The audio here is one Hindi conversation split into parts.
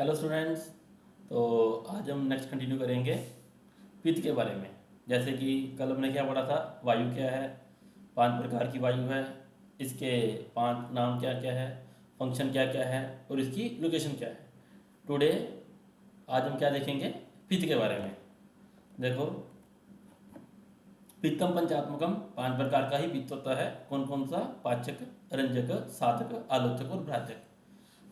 Hello students. तो आज हम नेक्स्ट कंटिन्यू करेंगे पित्त के बारे में। जैसे कि कल हमने क्या पढ़ा था, वायु क्या है, 5 प्रकार की वायु है, इसके 5 नाम क्या क्या है, फंक्शन क्या क्या है और इसकी लोकेशन क्या है। टुडे आज हम क्या देखेंगे, पित्त के बारे में। देखो, पित्तम पंचात्मकम, 5 प्रकार का ही पित्त होता है। कौन कौन सा? पाचक, रंजक, साधक, आलोचक और भ्राजक।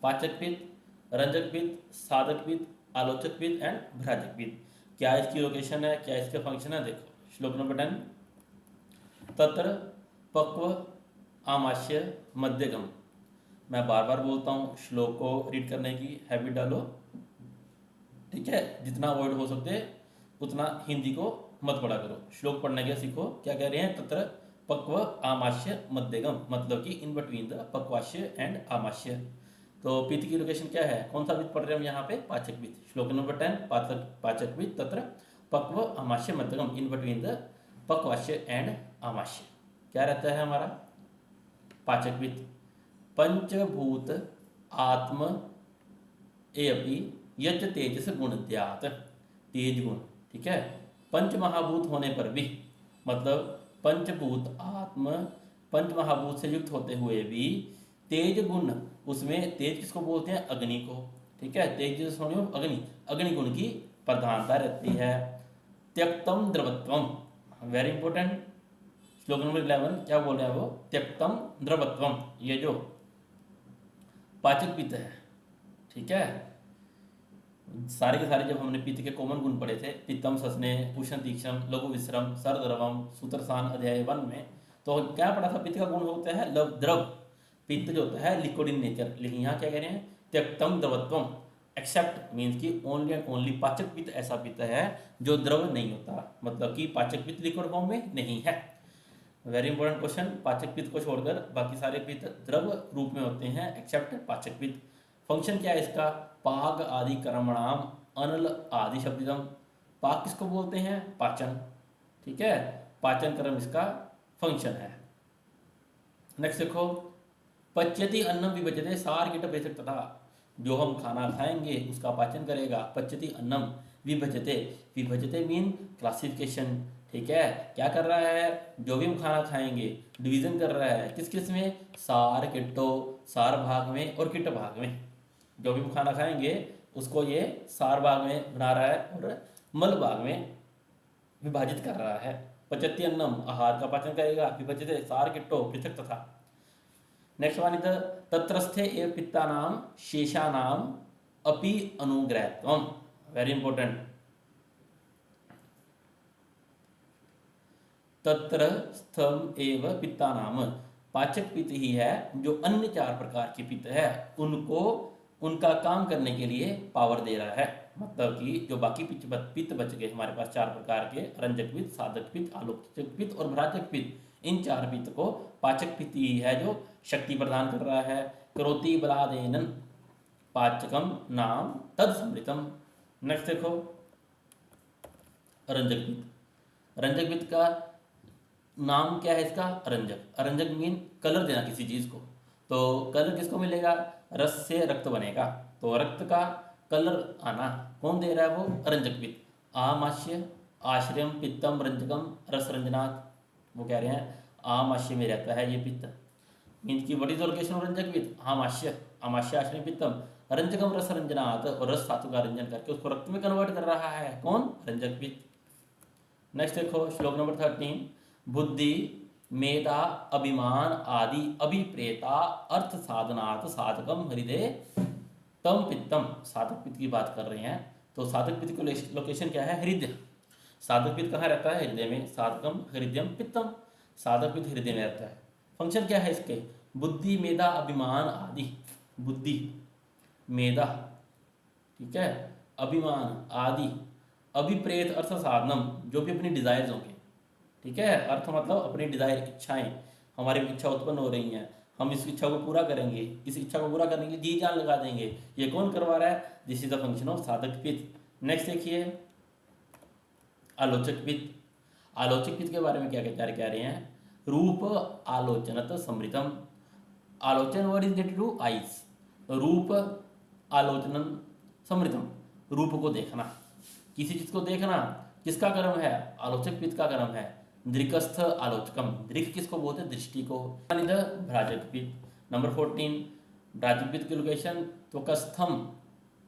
पाचक पित्त, रंजक पित्त, साधक पित्त, आलोचक पित्त एंड भ्राजक पित्त। क्या इसकी लोकेशन है, क्या इसके फंक्शन है? देखो श्लोक नंबर 10। तत्र पक्व आमाशय मध्यगम। मैं बार बार बोलता हूँ, श्लोक को रीड करने की हैबिट डालो, ठीक है। जितना अवॉइड हो सकते उतना हिंदी को मत पढ़ा करो, श्लोक पढ़ने के सीखो। क्या कह रहे हैं? तत्र पक्व आमाशय मध्यगम, मतलब कि इन बिटवीन द पक्वाशय एंड आमाशय। तो पित्त की लोकेशन क्या है? कौन सा पित्त पढ़ रहे हैं हम यहाँ पे? पाचक पित्त। श्लोक नंबर 10, पाचक पित्त तत्र पक्व आमाशय मध्यगम, इन बिटवीन द पक्वाशय एंड आमाशय। क्या रहता है हमारा पाचक पित्त? पंचभूत आत्म एपि यज तेजस गुण द्यात, तेज गुण, ठीक है। पंच महाभूत होने पर भी, मतलब पंचभूत आत्म पंच महाभूत से युक्त होते हुए भी तेज गुण, उसमें तेज किसको बोलते हैं? अग्नि को, ठीक है। तेज होने में अग्नि, अग्नि गुण की प्रधानता रहती है। त्यक्तम द्रवत्वम, वेरी इंपॉर्टेंट। श्लोक नंबर 11 क्या बोल रहे हैं वो? त्यक्तम द्रवत्वम, ये जो पाचक पित्त है, ठीक है। सारे के सारे जब हमने पित्त के कॉमन गुण पढ़े थे, पित्तम सस्ने उष्ण तीक्ष्ण लघु विश्रम सरद्रवम सूत्रसान अध्याय 1 में, तो क्या पढ़ा था? पित्त का गुण होता है लव द्रव। पित्त जो होता है लिक्विड इन नेचर, लेकिन यहाँ क्या कह रहे हैं? त्यक्तम द्रवत्वम, एक्सेप्ट मीन्स कि ओनली एंड ओनली पाचक पित्त ऐसा पित्त है जो द्रव नहीं होता, मतलब कि पाचक पित्त लिक्विड फॉर्म में नहीं है। Very important question. पाचक पित्त को छोड़कर बाकी सारे पित्त द्रव रूप में होते हैं एक्सेप्ट पाचक पित्त। फंक्शन क्या है इसका? पाक आदि कर्मणाम अनल आदि शब्दिदम। पाक किसको बोलते हैं? पाचन, ठीक है। पाचन कर्म इसका फंक्शन है। नेक्स्ट देखो, पच्यति अन्नम विभज्यते सार कीट बेचक तथा, जो हम खाना खाएंगे उसका पाचन करेगा। पच्यति अन्नम विभज्यते, विभज्यते मीन क्लासिफिकेशन, ठीक है। क्या कर रहा है? जो भी हम खाना खाएंगे डिवीजन कर रहा है, किस किस में? सार किट्टो, सार भाग में और किट भाग में। जो भी हम खाना खाएंगे उसको ये सार भाग में बना रहा है और मल भाग में विभाजित कर रहा है। पचत्य अन्नम, आहार का पाचन करेगा। विभज्यते सार किट्टो पृथक तथा। नेक्स्ट वन इज तत्रस्थे एव पित्तानाम शेषानाम अपि अनुग्रहत्वम, वेरी इंपॉर्टेंट। तत्र स्थम एव पित्तानाम, पाचक पित्त ही है जो अन्य 4 प्रकार के पित्त है उनको उनका काम करने के लिए पावर दे रहा है। मतलब कि जो बाकी पित्त बच गए हमारे पास 4 प्रकार के, रंजक पित्त, साधक पित्त, आलोचक पित्त और भ्राजक पित्त, इन 4 पित्त को पाचक पित्त ही है जो शक्ति प्रदान कर रहा है। करोति बलादेनन पाचकम नाम तद समृतम। नेक्स्ट देखो, रंजक पित्त। रंजक पित्त का नाम क्या है इसका? अरंजक। अरंजक मीन कलर देना किसी चीज को। तो कलर किसको मिलेगा? रस से रक्त बनेगा, तो रक्त का कलर आना कौन दे रहा है? वो अरंजक पित्त। आमाशय आश्रयम पित्तम रंजकम रस रंजनात्, वो कह रहे हैं आमाशय में रहता है ये पित्त। मीन की व्हाट इज लोकेशन ऑफ रंजक पित्त? आमाशय, आमाशय आश्रय पित्तम रंजकम रस रंजनात्, और रस धातु का रंजन करके उसको रक्त में कन्वर्ट कर रहा है कौन? रंजक पित्त। नेक्स्ट देखो श्लोक नंबर 13, बुद्धि मेधा अभिमान आदि अभिप्रेता अर्थ साधनात् साधकम हृदय तम पित्तम। साधक पित्त की बात कर रहे हैं, तो साधक पित्त की लोकेशन क्या है? हृदय। साधक पित्त कहाँ रहता है? हृदय में। साधकम हृदयम पित्तम, साधक पित्त हृदय में रहता है। फंक्शन क्या है इसके? बुद्धि मेधा अभिमान आदि, बुद्धि मेधा, ठीक है, अभिमान आदि, अभिप्रेत अर्थ साधनम, जो भी अपनी डिजायर्स होंगे, ठीक है। अर्थ मतलब अपनी डिजायर, इच्छाएं, हमारी इच्छा उत्पन्न हो रही हैं, हम इस इच्छा को पूरा करेंगे, इस इच्छा को पूरा करने के लिए जी जान लगा देंगे। ये कौन करवा रहा है? This is the function of साधक पित्त। नेक्स्ट देखिए, आलोचक पित्त। आलोचक पित्त के बारे में क्या कह रहे हैं? रूप आलोचनत समृतम। आलोचन word is related to eyes. रूप आलोचनन समृद्धम, रूप को देखना, किसी चीज को देखना किसका कर्म है, आलोचक पित्त का कर्म है। दृक्स्थ आलोचकम, दृक् किसको बोलते हैं, दृष्टि को। भ्राजक पित्त। नंबर 14, भ्राजक पित्त की लोकेशन त्वकस्थम,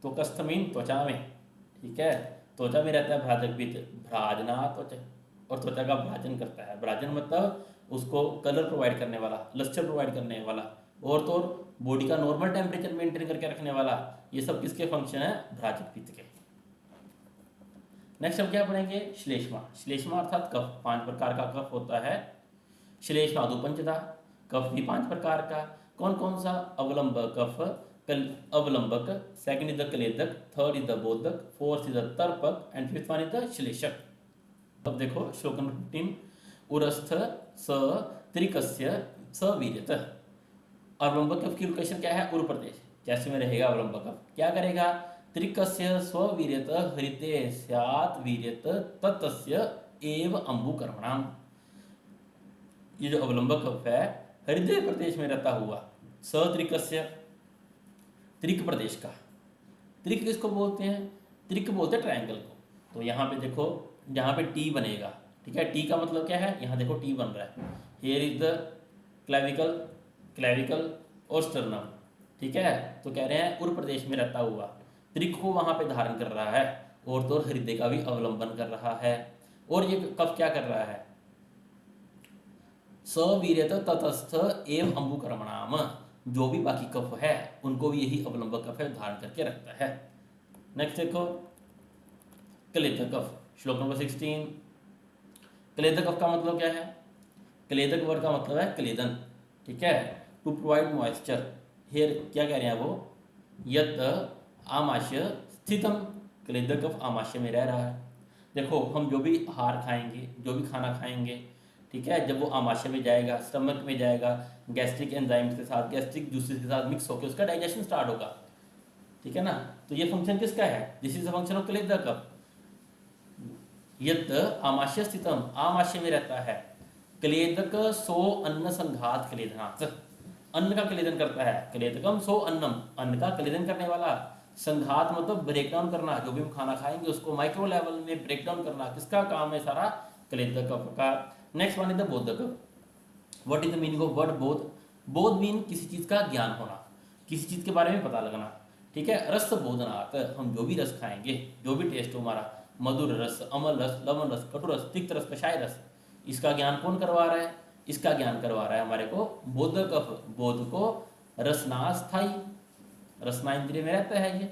त्वकस्थ मीन त्वचा में, ठीक है, त्वचा में रहता है भ्राजक पित्त। भ्राजना त्वचा, और त्वचा का भ्राजन करता है। भ्राजन मतलब उसको कलर प्रोवाइड करने वाला, लस्टर प्रोवाइड करने वाला, और तो और बॉडी का नॉर्मल टेम्परेचर मेंटेन करके रखने वाला। ये सब किसके फंक्शन है, भ्राजक पित्त के। नेक्स्ट हम क्या पढ़ेंगे, श्लेष्मा। श्लेष्मा अर्थात कफ, 5 प्रकार का कफ होता है। श्लेष्मा पंचदा, कफ भी 5 प्रकार का। कौन कौन सा, अवलंबक कफ, अवलंबक, सेकंड इज द क्लेदक, थर्ड इज द बोधक, फोर्थ इज द तर्पक and fifth one is the श्लेषक। अब देखो श्लोक नंबर 15, उरस्थ स त्रिकस्य सवीर्यत। अवलंबक कफ की लोकेशन क्या है, उर प्रदेश, जैसे में रहेगा अवलंबक कफ, क्या करेगा, त्रिकस्य स्ववीर्यत हृदय स्यात् वीर्यत ततस्य एव अंबुकर्मणाम। ये जो अवलंबक कफ है हृदय प्रदेश में रहता हुआ, सत्रिकस्य, त्रिक प्रदेश का। त्रिक किसको बोलते हैं, त्रिक बोलते हैं ट्रायंगल को। तो यहाँ पे देखो, जहाँ पे टी बनेगा, ठीक है, टी का मतलब क्या है, यहाँ देखो टी बन रहा है, here is the clavicle, clavicle और स्टर्नम, ठीक है। तो कह रहे हैं उर प्रदेश में रहता हुआ त्रिक को वहाँ पे धारण कर रहा है, और तो हृदय का भी अवलंबन कर रहा है। और ये कफ क्या कर रहा है, सवीर्यत ततस्थ एवं अंबुकर्मणाम, जो भी बाकी कफ है उनको भी यही अवलंबक कफ है धारण करके रखता है। नेक्स्ट देखो क्लेदक कफ, श्लोक नंबर 16। क्लेदक कफ का मतलब क्या है, क्लेदक वर्ड का मतलब है क्लेदन, ठीक है, टू प्रोवाइड मॉइस्चर। हियर क्या कह रहे हैं वो, यत आमाशय स्थितम, क्लेदक कफ आमाशय में रह रहा है। देखो हम जो भी आहार खाएंगे, जो भी खाना खाएंगे, ठीक है, जब वो आमाशय में जाएगा, स्टमक में जाएगा, गैस्ट्रिक एंजाइम्स के साथ, गैस्ट्रिक जूसेस के साथ मिक्स होकर उसका डाइजेशन स्टार्ट होगा, ठीक है ना। तो ये फंक्शन किसका है, this is the function of क्लेदक कफ। यत आमाशय स्थितम, आमाशय में रहता है। क्लेदक सो अन्न संघात क्लेदनात्, अन्न का क्लेदन करता है। क्लेदकम सो अन्नम, अन्न का क्लेदन करने वाला। संघात मतलब ब्रेक डाउन करना, जो भी हम खाना खाएंगे उसको माइक्रो लेवल में ब्रेक डाउन करना, किसका काम है सारा, क्लेदक कफ का। नेक्स्ट वन इज द बोधक कफ। What is the meaning of word बोध, बोध मीन किसी चीज का ज्ञान होना, किसी चीज के बारे में पता लगना, ठीक है। रस बोधनात्, हम जो भी रस खाएंगे, जो भी टेस्ट हो हमारा, मधुर रस, अम्ल रस, लवण रस, कटु रस, तिक्त रस, कषाय रस, इसका ज्ञान कौन करवा रहा है, इसका ज्ञान करवा रहा है हमारे को बोधक कफ। बोध को रसना स्थाई, रसना इंद्रिय में रहता है ये,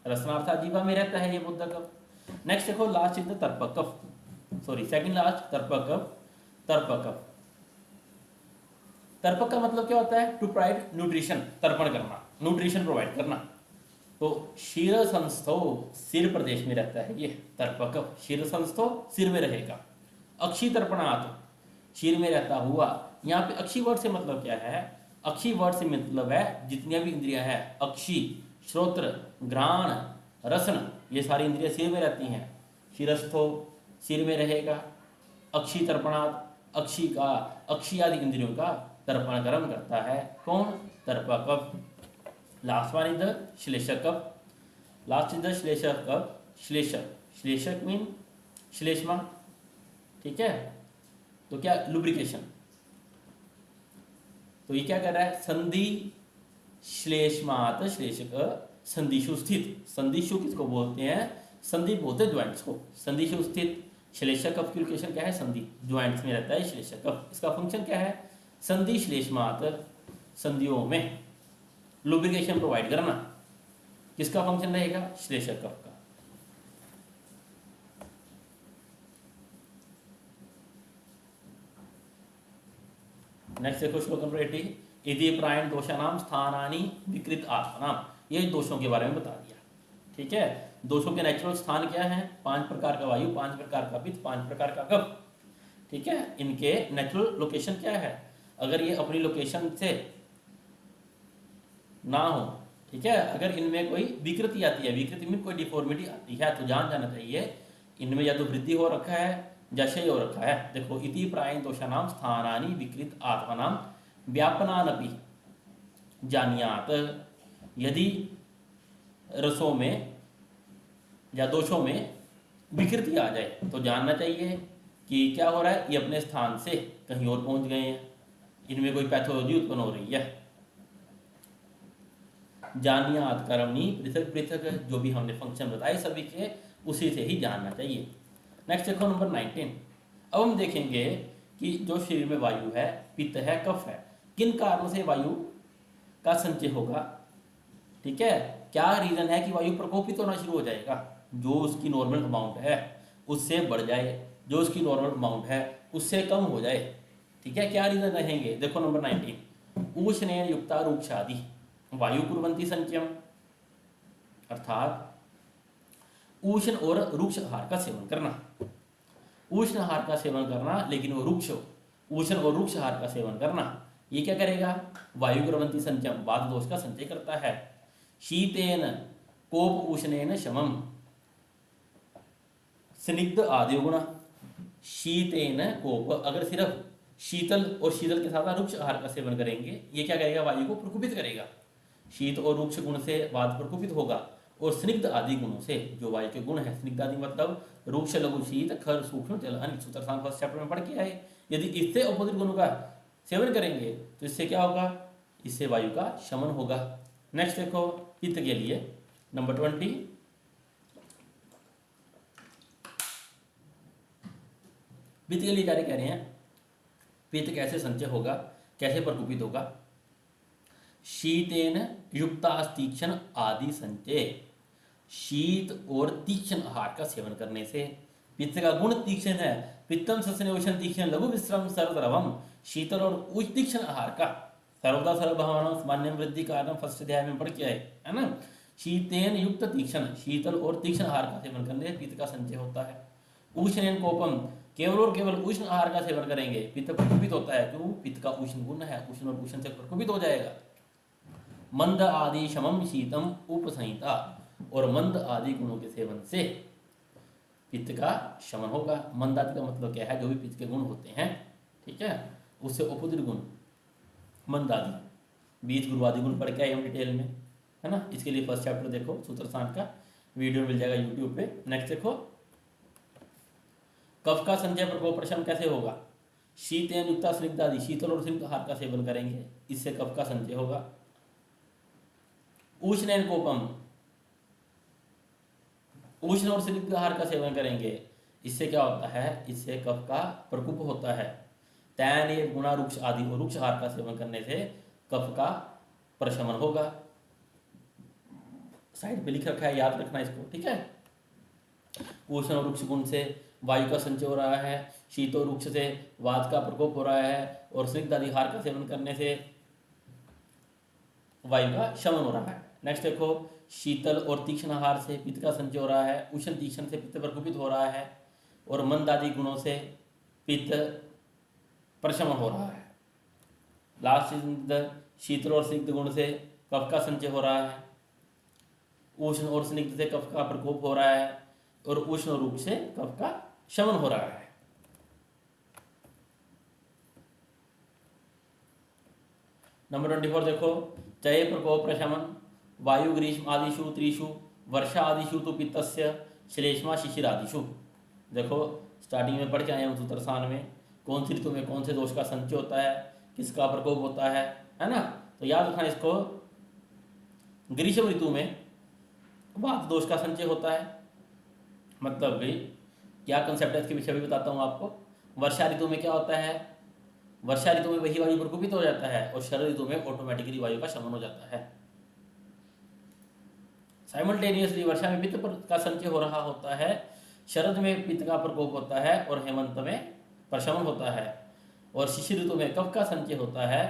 रसना अर्थात जीवा में रहता है ये बोधक कफ। नेक्स्ट देखो लास्ट इज द तर्पक कफ, सॉरी सेकंड लास्ट तर्पक कफ। तर्पक कफ, तर्पक का मतलब क्या होता है, टू प्रोवाइड न्यूट्रिशन, तर्पण करना, न्यूट्रिशन प्रोवाइड करना। तो शीरसंस्थो, सिर प्रदेश में रहता है ये तर्पक कफ। शीरसंस्थो सिर में रहेगा। अक्षी तर्पणात्, शीर में रहता हुआ। यहाँ पे अक्षी वर्ड से मतलब क्या है, अक्षी वर्ड से मतलब है जितनी भी इंद्रियां हैं, अक्षी, श्रोत्र, घ्राण, रसन, ये सारी इंद्रियां सिर में रहती हैं। शिरस्थो सिर में रहेगा। अक्षी तर्पणात्, अक्षी का, अक्षी आदि इंद्रियों का तर्पण कर्म करता है कौन, तर्पक कफ। लास्ट वन इज द श्लेषक कफ, लास्ट इज द श्लेषक कफ। श्लेषक, श्लेषक मीन श्लेष्मा, ठीक है। तो क्या, लुब्रिकेशन। तो ये क्या कर रहा है, संधि श्लेष्मात् श्लेषक, संधिशु स्थित। संधिशु किसको बोलते हैं, संधि बोलते हैं ज्वाइंट्स को। संधिशु स्थित श्लेषक कफ की लोकेशन क्या है, संधि, ज्वाइंट्स में रहता है श्लेषक कफ। इसका फंक्शन क्या है, संधि श्लेष्मात्, संधियों में लुब्रिकेशन प्रोवाइड करना, किसका फंक्शन रहेगा, श्लेषक कफ का। नेक्स्ट देखो श्लोक नंबर 80, यदि प्रायण दोषानाम स्थानानि विकृत आत्मनाम, ये दोषों के बारे में बता दिया, ठीक है। दोषों के नेचुरल स्थान क्या है, 5 प्रकार का वायु, 5 प्रकार का पित्त, 5 प्रकार का कफ, ठीक है। इनके नेचुरल लोकेशन क्या है, अगर ये अपनी लोकेशन से ना हो, ठीक है, अगर इनमें कोई विकृति आती है, विकृति में कोई डिफॉर्मिटी आती है, तो जान जाना चाहिए इनमें या तो वृद्धि हो रखा है या क्षय हो रखा है। देखो इति प्रायण दोषानाम स्थानानि विकृत आत्मनाम व्यापनानपि जानियात, यदि रसों में या दोषों में विकृति आ जाए तो जानना चाहिए कि क्या हो रहा है, ये अपने स्थान से कहीं और पहुंच गए हैं, इनमें कोई पैथोलॉजी उत्पन्न हो रही है। जानियात कर्मणी पृथक पृथक, जो भी हमने फंक्शन बताए सभी के, उसी से ही जानना चाहिए। नेक्स्ट देखो नंबर 19। अब हम देखेंगे कि जो शरीर में वायु है, पित्त है, कफ है, किन कारणों से वायु का संचय होगा। ठीक है, क्या रीजन है कि वायु प्रकोपित होना शुरू हो जाएगा, जो उसकी नॉर्मल अमाउंट है उससे बढ़ जाए, जो उसकी नॉर्मल अमाउंट है उससे कम हो जाए। ठीक है, क्या रीजन रहेंगे, देखो नंबर 19। उष्णेन युक्ता रूक्षादि वायु कुर्वन्ति संचयम, अर्थात उष्ण और रुक्ष आहार का सेवन करना। उष्ण आहार का सेवन करना, लेकिन वो रुक्ष, उष्ण और रुक्ष आहार का सेवन करना, ये क्या करेगा, वायु कुर्वन्ति संचयम, वात दोष का संचय करता है। शीतेन कोप उष्णेन शमम, स्निग्ध आदि गुण। शीतेन कोप, अगर सिर्फ शीतल और शीतल के साथ रुक्ष आहार का सेवन करेंगे, ये क्या करेगा, वायु को प्रकुपित करेगा। शीत और रुक्ष गुण से वात प्रकुपित होगा, और स्निग्ध आदि गुणों से, जो वायु के गुण है, स्निग्ध आदि मतलब रुक्ष, लघु, शीत, खर, सूक्ष्म, जल, अनिल, सूत्रस्थान फर्स्ट चैप्टर में पढ़ के आए। यदि इससे अपोजिट गुणों का सेवन करेंगे तो इससे क्या होगा, इससे वायु का शमन होगा। नेक्स्ट देखो पित्त के लिए नंबर 20। पित्त के लिए क्या कह रहे हैं, पित्त कैसे संचय होगा, कैसे प्रकुपित होगा। शीतेन युक्ता तीक्ष्ण आदि संचय, शीत और तीक्ष्ण आहार का सेवन करने से। पित्त का गुण तीक्ष्ण है, पित्तम सस्नेवशन तीक्ष्ण लघु विश्रम सर्वद्रवम, शीतल और उच्च तीक्ष्ण आहार का सर्वदा सर्वभावना सामान्य वृद्धि कारण फर्स्ट अध्याय में पढ़ के आए, है ना। शीतेन युक्त तीक्ष्ण, शीतल और तीक्ष्ण आहार का सेवन करने से पित्त का संचय होता है। उष्णेन कोपम, केवल और केवल उष्ण आहार का सेवन करेंगे, पित्त प्रकुपित होता है, क्यों, पित्त का उष्ण गुण है, उष्ण और उष्ण से प्रकुपित हो जाएगा। मंद आदि शमम शीतम उपसंहिता, और मंद आदि गुणों के सेवन से पित्त का शमन होगा। मंद आदि का मतलब क्या है, जो भी पित्त के गुण होते हैं, ठीक है, उससे अपोजिट गुण मंद आदि, बीज गुरु आदि गुण पढ़ के आए हम डिटेल में, है ना। इसके लिए फर्स्ट चैप्टर देखो, सूत्रस्थान का वीडियो मिल जाएगा यूट्यूब पे। नेक्स्ट देखो कफ का संचय प्रकोप प्रशमन कैसे होगा। शीतेन युक्ता स्निग्ध आदि, शीतल और स्निग्ध आहार का सेवन करेंगे, इससे कफ का संचय होगा। उष्णेन कोपम, उष्ण और स्निग्ध आहार का सेवन करेंगे, इससे क्या होता है, इससे कफ का प्रकोप होता है। तैन ये गुणा रुक्ष आदि, और रुक्ष आहार का सेवन करने से कफ का प्रशमन होगा। साइड पे लिख रखा है, याद रखना इसको, ठीक है। उष्ण और रुक्ष गुण से वायु का संचय हो रहा है, शीत और रुक्ष से वात का प्रकोप हो रहा है, और स्निग्ध आदि आहार का सेवन करने से वायु का शमन हो रहा है। नेक्स्ट देखो शीतल और तीक्ष्ण आहार से पित्त का संचय हो रहा है, उष्ण तीक्ष्ण से पित्त प्रकुपित हो रहा है, और मंद आदि गुणों से पित्त प्रशमन हो रहा है। लास्ट शीतल और स्निग्ध गुण से कफ का संचय हो रहा है, उष्ण और स्निग्ध से कफ का प्रकोप हो रहा है, और उष्ण रूप से कफ का शमन हो रहा है। नंबर 24 देखो चय प्रकोप प्रशमन वायु ग्रीष्म आदिषु त्रिषु वर्षा आदिषु तो पित्तस्य श्लेष्मा शिशिर आदिषु। देखो स्टार्टिंग में पढ़ के आए हम सूत्रस्थान में, कौन सी ऋतु में कौन से दोष का संचय होता है, किसका प्रकोप होता है ना। तो याद रखना इसको, ग्रीष्म ऋतु में वात दोष का संचय होता है, मतलब भाई क्या कंसेप्ट है इसके विषय भी बताता हूँ आपको। वर्षा ऋतु में क्या होता है, वर्षा ऋतु में वही वायु प्रकोपित हो जाता है, और शरद ऋतु में ऑटोमेटिकली वायु का शमन हो जाता है। साइमल्टेनियसली वर्षा में पित्त का संचय हो रहा होता है, शरद में पित्त का प्रकोप होता है, और हेमंत में प्रशमन होता है, और शिशिर ऋतु में कफ का संचय होता है,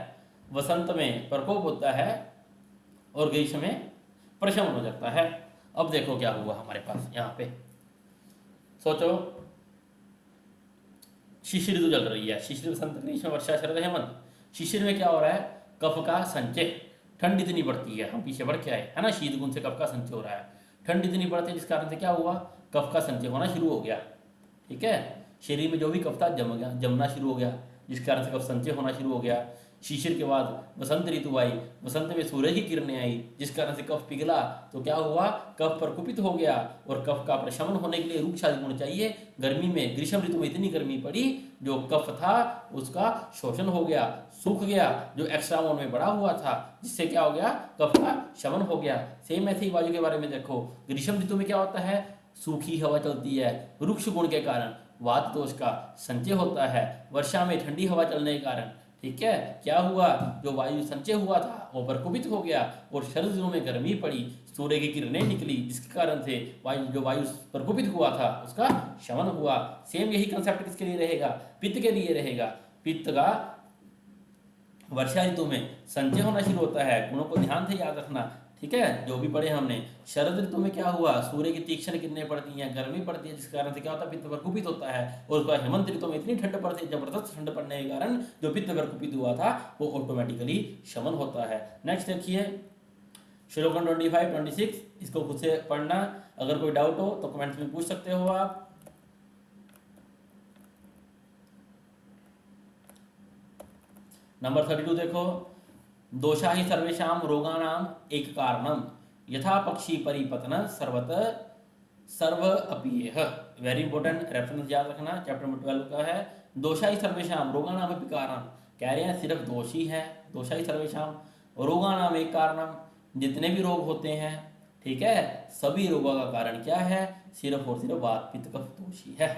वसंत में प्रकोप होता है, और ग्रीष्म में प्रशमन हो जाता है। अब देखो क्या हुआ हमारे पास यहाँ पे, सोचो शिशिर ऋतु चल रही है, शिशिर वसंत ग्रीष्म वर्षा शरद हेमंत। शिशिर में क्या हो रहा है, कफ का संचय, ठंड इतनी बढ़ती है, हम पीछे बढ़ के आए, है ना, शीत गुण से कफ का संचय हो रहा है, ठंड इतनी बढ़ती है जिस कारण से क्या हुआ, कफ का संचय होना शुरू हो गया, ठीक है। शरीर में जो भी कफ था जमना शुरू हो गया, जिस कारण से कफ संचय होना शुरू हो गया। शिशिर के बाद वसंत ऋतु आई, वसंत में सूरज की किरणें आई, जिस कारण से कफ पिघला तो क्या हुआ, कफ प्रकुपित हो गया और कफ का प्रशमन होने के लिए रूक्षादि गुण चाहिए। गर्मी में ग्रीष्म ऋतु में इतनी गर्मी पड़ी, जो कफ था उसका शोषण हो गया, सूख गया, जो एक्स्ट्रा अमाउंट में बढ़ा हुआ था, जिससे क्या हो गया, कफ का शमन हो गया। सेम ऐसे ही वायु के बारे में देखो, ग्रीष्म ऋतु में क्या होता है, सूखी हवा चलती है, रुक्ष गुण के कारण वात दोष का संचय होता है। वर्षा में ठंडी हवा चलने के कारण, ठीक है, क्या हुआ, जो वायु संचय हुआ था वो प्रकुपित हो गया और शरद दिनों में गर्मी पड़ी, सूर्य की किरणें निकली, जिसके कारण से वायु प्रकुपित हुआ था उसका शमन हुआ। सेम यही कंसेप्ट किसके लिए रहेगा, पित्त के लिए रहेगा। पित्त का वर्षा ऋतु में संचय होना शुरू होता है, गुणों को ध्यान से याद रखना, ठीक है, जो भी पढ़े हमने। शरद ऋतु में क्या हुआ, सूर्य की तीक्ष्ण किरणें पड़ती हैं, गर्मी पड़ती है, जिस कारण से क्या होता है, पित्त प्रकुपित होता है। और उसका हेमंत ऋतु में इतनी ठंड पड़ती है, जबरदस्त ठंड पड़ने के कारण जो पित्त प्रकुपित हुआ था वो ऑटोमेटिकली शमन होता है। नेक्स्ट देखिए श्लोक 25 26, इसको खुद से पढ़ना, अगर कोई डाउट हो तो कमेंट्स में पूछ सकते हो आप। नंबर 32 देखो, दोषा ही सर्वेषां रोगाणाम एक कारणम यथा पक्षी परिपतन सर्वत सर्व अपीयः। वेरी इंपॉर्टेंट रेफरेंस याद रखना, चैप्टर नंबर 12 का है। दोषा ही सर्वेषां रोगाणाम अपि कारणम, कह रहे हैं सिर्फ दोष ही है, दोषा ही सर्वेषां रोगाणाम एक कारणम, जितने भी रोग होते हैं, ठीक है, सभी रोगों का कारण क्या है, सिर्फ और सिर्फ वात पित्त कफ दोष ही है।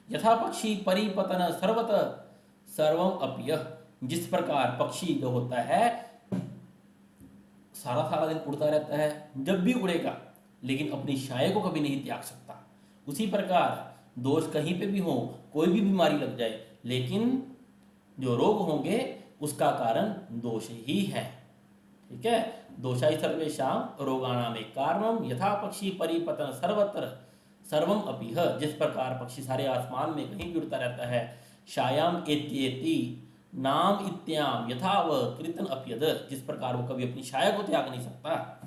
यथा पक्षी परिपतन सर्वत सर्वम अपीयः, जिस प्रकार पक्षी जो होता है सारा सारा दिन उड़ता रहता है, जब भी उड़ेगा लेकिन अपनी छाया को कभी नहीं त्याग सकता, उसी प्रकार दोष कहीं पे भी हो, कोई भी बीमारी लग जाए, लेकिन जो रोग होंगे उसका कारण दोष ही है, ठीक है। दोषाई सर्वेषां रोगाणाम एक कारणम यथा पक्षी परिपतन सर्वत्र सर्वम अपीह, जिस प्रकार पक्षी सारे आसमान में कहीं भी उड़ता रहता है। शायाम एत्येति नाम इत्याम यथाव कृतन अपयद, जिस प्रकार वो कभी अपनी छाया को त्याग नहीं सकता,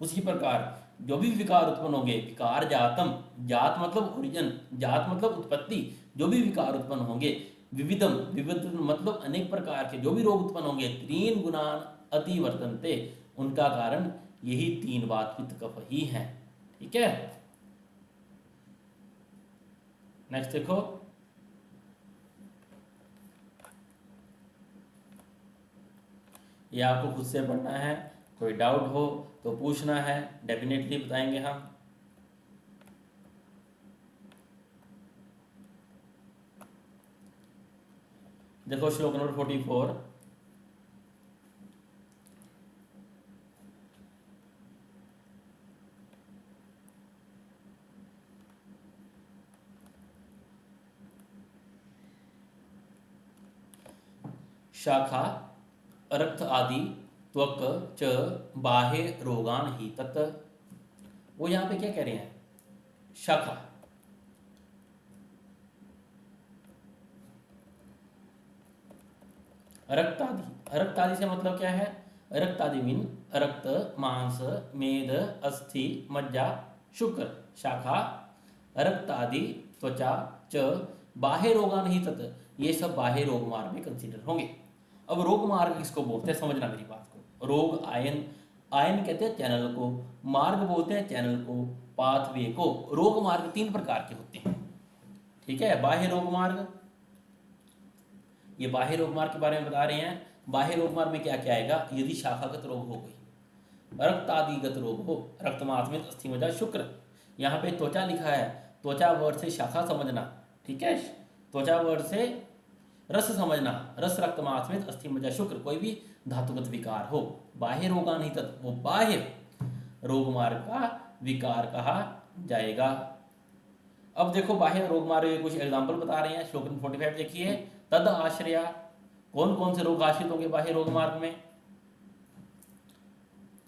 उसी प्रकार जो भी विकार उत्पन्न होंगे, विकार जातम, जात मतलब ओरिजिन, जात मतलब उत्पत्ति, जो भी विकार उत्पन्न होंगे, विविधम, विविध मतलब अनेक प्रकार के जो भी रोग उत्पन्न होंगे, तीन गुणान अति वर्तनते, उनका कारण यही तीन वात पित्त कफ ही है, ठीक है। नेक्स्ट देखो, ये आपको खुद से पढ़ना है, कोई डाउट हो तो पूछना है, डेफिनेटली बताएंगे हम। देखो श्लोक नंबर 44, शाखा रक्त आदि त्वक च बाह्य रोगान ही तत्, वो यहाँ पे क्या कह रहे हैं, शाखा, रक्त आदि, रक्त आदि से मतलब क्या है, रक्त आदि मीन रक्त, मांस, मेद, अस्थि, मज्जा, शुक्र, शाखा, रक्त आदि, त्वचा, च बाह्य रोगान ही तत्, ये सब बाह्य रोग मार्ग में कंसीडर होंगे। अब रोग मार्ग किसको बोलते हैं, समझना मेरी बात को। रोग आयन, आयन कहते हैं चैनल को, मार्ग बोलते हैं चैनल को, पाथवे को। रोग मार्ग तीन प्रकार के होते हैं, ठीक है। बाह्य रोग मार्ग, ये बाह्य रोग मार्ग के बारे में बता रहे हैं। बाह्य रोग मार्ग में क्या क्या आएगा, यदि शाखागत रोग हो गई, रक्त आदिगत रोग हो, रक्त मांस में अस्थि मज्जा शुक्र, यहाँ पे त्वचा लिखा है, त्वचा वर्ड से शाखा समझना, ठीक है, त्वचा वर्ड से रस समझना, रस रक्त मांस में अस्थि मज्जा शुक्र, कोई भी धातुगत विकार हो, बाह्य रोगान ही तत्, वो बाह्य रोग मार्ग का विकार कहा जाएगा। अब देखो बाह्य रोग मार्ग के कुछ एग्जांपल बता रहे हैं, श्लोक 45 देखिए, तद आश्रया, कौन कौन से रोग आश्रित होंगे बाह्य रोग मार्ग में,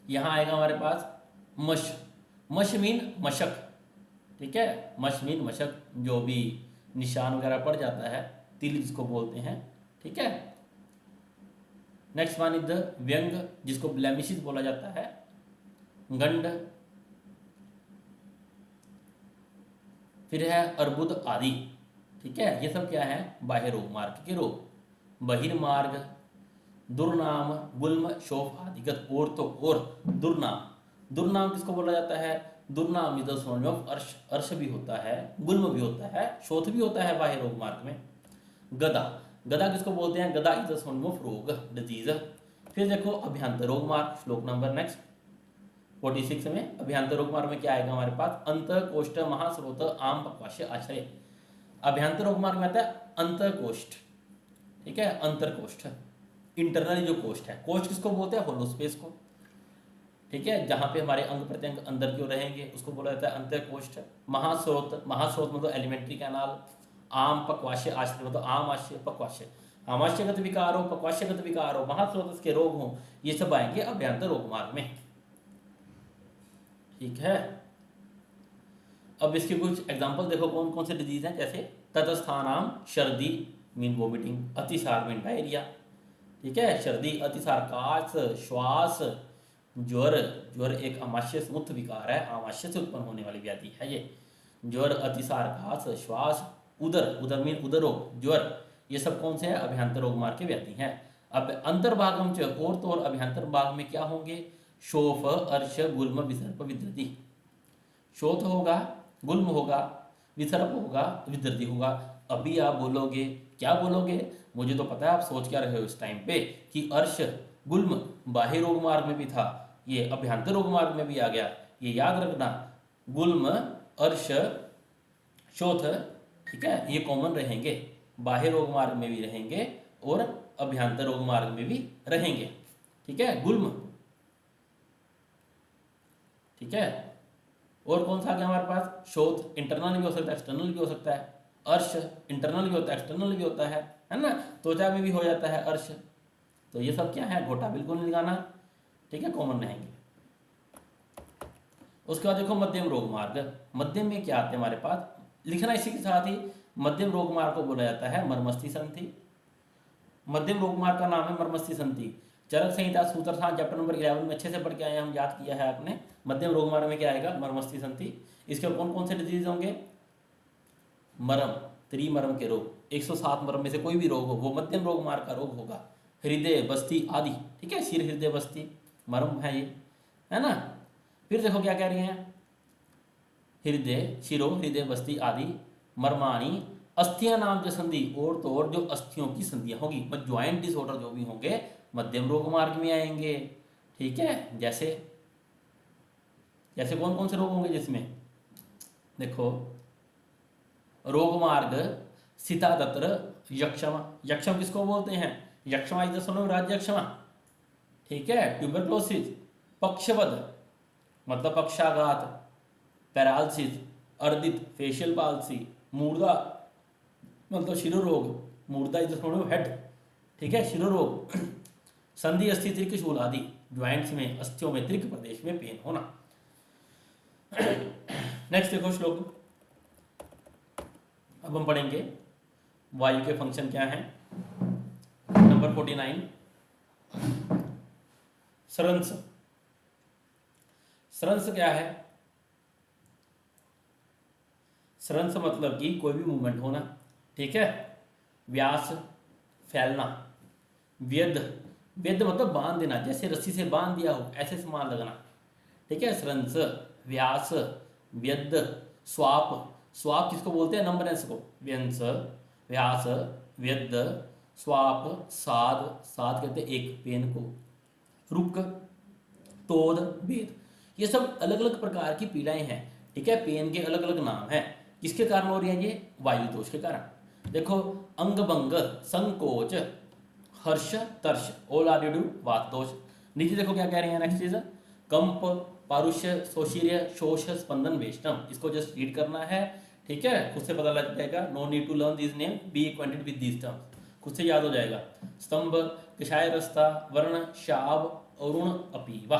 यहां आएगा हमारे पास मश, मश मीन मशक, ठीक है, मश मीन मशक, जो भी निशान वगैरह पड़ जाता है, तिल जिसको बोलते हैं, ठीक है। नेक्स्ट वन इज द व्यंग, जिसको ब्लेमिशिस बोला जाता है, गंड, फिर है अर्बुद आदि, ठीक है, ये सब क्या है, बाह्य रोग मार्ग के रोग। बहिर्मार्ग, दुर्नाम, गुल्म, शोफ आदिगत। और तो और दुर्नाम, दुर्नाम किसको बोला जाता है? दुर्नाम इज द सिनोनिम ऑफ अर्श, अर्श भी होता है, गुल्म भी होता है, शोथ भी होता है बाह्य रोग मार्ग में। गदा, गदा किसको बोलते हैं? गदा इज द सिनोनिम ऑफ रोग, डिजीज। फिर देखो अभ्यंतर रोग मार्ग, श्लोक नंबर नेक्स्ट 46 में अभ्यंतर रोग मार्ग में क्या आएगा हमारे पास? अंत कोष्ठ महास्रोत आम पक्वाशय आश्रय। अभ्यंतर रोग मार्ग में आता है अंतर कोष्ठ, ठीक है, अंतर कोष्ठ, इंटरनली जो कोष्ठ है। कोष्ठ किसको बोलते हैं? होलो स्पेस को, ठीक है, जहां पे हमारे अंग प्रत्यंग अंदर की ओर रहेंगे उसको बोला जाता है अंतर कोष्ठ। महास्रोत, महास्रोत मतलब एलिमेंट्री कैनाल। आम पक्वाशय आश्रय मतलब आम आशय पक्वाशय, आमाशयगत विकार हो, पक्वाशयगत विकार हो, महास्रोत के रोग हो, ये सब आएंगे अभ्यंतर रोग मार्ग में, ठीक है। अब इसके कुछ एग्जांपल देखो कौन कौन से डिजीज हैं, जैसे तटस्थानाम सर्दी मीन वोमिटिंग, अतिसार मीन डायरिया, ठीक है, सर्दी, अतिसार, काश, श्वास, ज्वर, ज्वर एक आमाशय स्मूथ विकार है, आमाशय से उत्पन्न होने वाली व्याधि है ये। ज्वर, अतिसार, काश, श्वास, उदर, उदर मीन उदरोग, ज्वर, ये सब कौन से हैं? अभ्यंतर रोग मार्ग के व्याधि हैं। अब अंतर्भागम च, और तो और अभ्यंतर भाग में क्या होंगे? शोफ, अर्श, गुल्म, विसर्प, विद्रति। शोथ होगा, गुल्म होगा, विसर्प होगा, विद्रति होगा। अभी आप बोलोगे, क्या बोलोगे? मुझे तो पता है आप सोच क्या रहे हो इस टाइम पे कि अर्श, गुल्म बाह्य रोग मार्ग में भी था, ये अभ्यंतर रोग मार्ग में भी आ गया। ये याद रखना, गुल्म, अर्श, शोथ, ठीक है, ये कॉमन रहेंगे, बाह्य रोग मार्ग में भी रहेंगे और अभ्यंतर रोग मार्ग में भी रहेंगे, ठीक है। गुल्म, ठीक है, और कौन सा आ गया हमारे पास? शोथ, इंटरनल भी हो सकता है, एक्सटर्नल भी हो सकता है। अर्श इंटरनल भी होता है, एक्सटर्नल भी होता है ना, त्वचा में भी हो जाता है अर्श। तो ये सब क्या है? घोटा बिल्कुल नहीं लगाना, ठीक है, कॉमन रहेंगे। उसके बाद देखो मध्यम रोग मार्ग। मध्यम में क्या आते हैं हमारे पास? लिखना इसी के साथ ही, मध्यम रोग मार्ग को बोला जाता है मर्मस्थी संधि। मध्यम रोग मार्ग का नाम है मर्मस्थी संधि। चरक संहिता सूत्रस्थान चैप्टर नंबर 11 में अच्छे से पढ़ के आए हैं, हम याद किया है आपने। मध्यम रोग मार्ग में क्या आएगा? मर्मस्थी संधि। इसके कौन कौन से डिजीज होंगे? मरम, त्रिमरम के रोग, 107 मरम में से कोई भी रोग हो वो मध्यम रोग मार्ग का रोग होगा। हृदय, बस्ती आदि, ठीक है, शिर, हृदय, बस्ती, मरम है ये, है ना। फिर देखो क्या कह रही हैं? हृदय, शिरो, हृदय, बस्ती आदि, मर्माणी, अस्थियां नाम के संधि, और तो और जो अस्थियों की संधियां होगी, मतलब ज्वाइंट डिसऑर्डर जो भी होंगे मध्यम रोग मार्ग में आएंगे, ठीक है। जैसे जैसे कौन कौन से रोग होंगे जिसमें? देखो, रोग मार्ग सीतादत्र, यक्षमा, यक्षम किसको बोलते हैं? यक्षमा इज द सन ऑफ राज्यक्षमा, ठीक है। ट्यूबरक्लोसिस, पक्षवध मतलब पक्षाघात, पैरालिसिस, अर्दित फेशियल पाल्सी, मूर्धा मतलब शिरोरोग, मूर्धा is the sun of head, ठीक है, शिरोरोग, संधि अस्थि त्रिक शूल आदि, ज्वाइंट्स में, अस्थियों में, त्रिक प्रदेश में पेन होना। नेक्स्ट देखो श्लोक, अब हम पढ़ेंगे वायु के फंक्शन क्या हैं। नंबर 49, स्रंस। स्रंस क्या है? स्रंस मतलब कि कोई भी मूवमेंट होना, ठीक है। व्यास, फैलना। व्यद, व्यद मतलब बांध देना, जैसे रस्सी से बांध दिया हो ऐसे समान लगना, ठीक है। स्रंस, व्यास, व्यद, स्वाप, स्वाप किसको बोलते हैं? नंबरेंस को। व्यंस, व्यास, व्यद, स्वाप, साध, साध कहते हैं एक पेन को, रुक, तोद, भेद, ये सब अलग अलग प्रकार की पीड़ाएं हैं, ठीक है। पेन के अलग अलग नाम हैं। किसके कारण हो रही है ये? वायु दोष के कारण। देखो, अंग भंग, संकोच, हर्ष, तर्ष, ऑल आर ड्यू टू वात दोष। नीचे देखो क्या कह रही है नेक्स्ट चीज, कंप, पारुष्य, शोषीर्य, शोष, स्पंदन, वेष्टम। इसको जस्ट रीड करना है, ठीक है, खुद से पता लग जाएगा। No need to learn this name, be acquainted with this terms, खुद से याद हो जाएगा। स्तंभ, कषाय रस्ता, वर्ण, शाव, अरुण, अपीवा।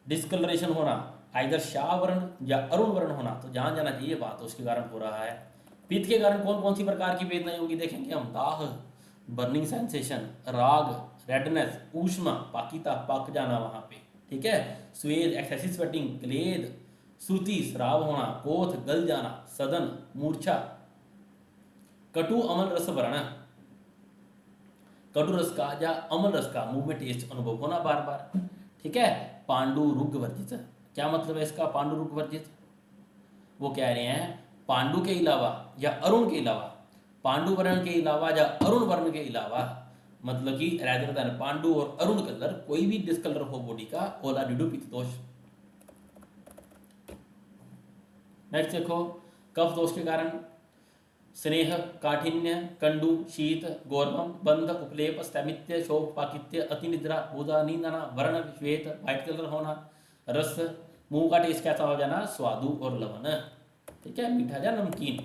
डिस्कलरेशन होना, आइदर शाव वर्ण या अरुण वर्ण होना, तो जहां जाना चाहिए बात उसके कारण हो रहा है। पित्त के कारण कौन कौन सी प्रकार की वेदनाएं होंगी देखेंगे हम। दाह, बर्निंग सेंसेशन, राग, रेडनेस, ऊष्मा, पाकिता, पक जाना वहां पे, ठीक है। स्वेद, एक्सेसिव स्वेटिंग, क्लेद, श्रुति, श्राव होना, कोथ, गल जाना, सदन, मूर्छा, कटु अमल रस वर्ण, कटु रस का या अम्ल रस का मुंह में टेस्ट अनुभव होना बार बार। ठीक है, पांडु रुग वर्जित, क्या मतलब है इसका पांडु रुग वर्जित? वो कह रहे हैं पांडु के अलावा या अरुण के अलावा, पांडु वर्ण के अलावा या अरुण वर्ण के अलावा, मतलब कि रादर देन पांडु और अरुण कलर, कोई भी डिस्कलर हो बॉडी का, ओला ड्यू टू पित्त दोष। नेक्स्ट देखो, कफ दोष के कारण स्नेह, काठिन्य, कंडू, शीत, गौरवम, बंध, उपलेप, स्थैमित्य, शोक, पाकित्य, अतिनिद्रा, भूदा, नींदना, वर्ण, श्वेत, व्हाइट कलर होना, रस, मुंह का टेस्ट कैसा हो जाना, स्वादु और लवण। ठीक है, मीठा या नमकीन।